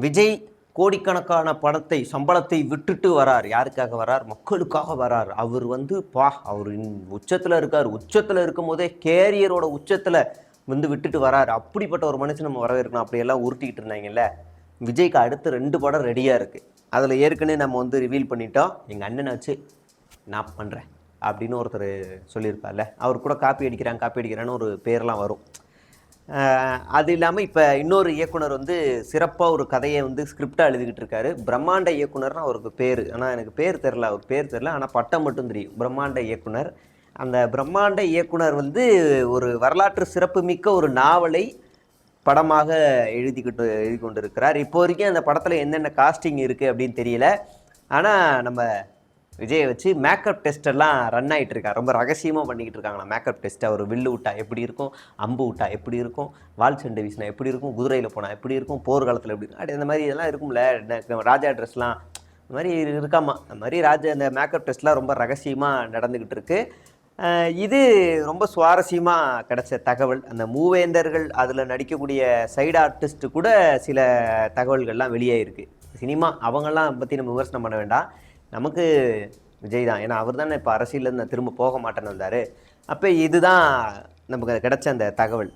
விஜய் கோடிக்கணக்கான பணத்தை சம்பளத்தை விட்டுட்டு வரார். யாருக்காக வரார்? மக்களுக்காக வரார். அவர் அவர் உச்சத்தில் இருக்கார். உச்சத்தில் இருக்கும் போதே கேரியரோட உச்சத்தில் விட்டுட்டு வரார். அப்படிப்பட்ட ஒரு மனுஷன் நம்ம வரவேற்கணும். அப்படியெல்லாம் உருட்டிக்கிட்டு இருந்தாங்கல்ல. விஜய்க்கு அடுத்து 2 படம் ரெடியாக இருக்குது. அதில் ஏற்கனவே நம்ம ரிவீல் பண்ணிட்டோம். எங்கள் அண்ணனை வச்சு நான் பண்ணுறேன் அப்படின்னு ஒருத்தர் சொல்லியிருப்பார்ல. அவர் கூட காப்பி அடிக்கிறான்னு ஒரு பேர்லாம் வரும். அது இல்லாமல் இப்போ இன்னொரு இயக்குனர் சிறப்பாக ஒரு கதையை ஸ்கிரிப்டாக எழுதிக்கிட்டு இருக்காரு. பிரம்மாண்ட இயக்குனர்னு அவருக்கு பேர். ஆனால் எனக்கு பேர் தெரில, அவர் பேர் தெரில. ஆனால் பட்டம் மட்டும் தெரியும், பிரம்மாண்ட இயக்குனர். அந்த பிரம்மாண்ட இயக்குனர் ஒரு வரலாற்று சிறப்புமிக்க ஒரு நாவலை படமாக எழுதி கொண்டு இருக்கிறார். இப்போ வரைக்கும் அந்த படத்தில் என்னென்ன காஸ்டிங் இருக்குது அப்படின்னு தெரியல. ஆனால் நம்ம விஜயை வச்சு மேக்கப் டெஸ்டெல்லாம் ரன் ஆகிட்டு இருக்கா. ரொம்ப ரகசியமாக பண்ணிக்கிட்டு இருக்காங்களா மேக்கப் டெஸ்ட்டை. அவர் வில்லு விட்டா எப்படி இருக்கும், அம்பு விட்டா எப்படி இருக்கும், வால் சண்டை வீசினா எப்படி இருக்கும், குதிரையில் போனால் எப்படி இருக்கும், போர்க்காலத்தில் எப்படி இருக்கும், அந்த மாதிரி இதெல்லாம் இருக்கும்ல. ராஜா ட்ரெஸ்லாம் இந்த மாதிரி இருக்காமா. அந்த மாதிரி இந்த மேக்கப் டெஸ்ட்லாம் ரொம்ப ரகசியமாக நடந்துக்கிட்டு இருக்கு. இது ரொம்ப சுவாரஸ்யமாக கிடைச்ச தகவல். அந்த மூவேந்தர்கள் அதில் நடிக்கக்கூடிய சைடு ஆர்டிஸ்ட்டு கூட சில தகவல்கள்லாம் வெளியாகிருக்கு. சினிமா அவங்கெல்லாம் பற்றி நம்ம விமர்சனம் பண்ண வேண்டாம். நமக்கு விஜய் தான். ஏன்னா அவர் தானே இப்போ அரசியலேருந்து திரும்ப போக மாட்டேன்னு வந்தார். அப்போ இதுதான் நமக்கு கிடைச்ச அந்த தகவல்.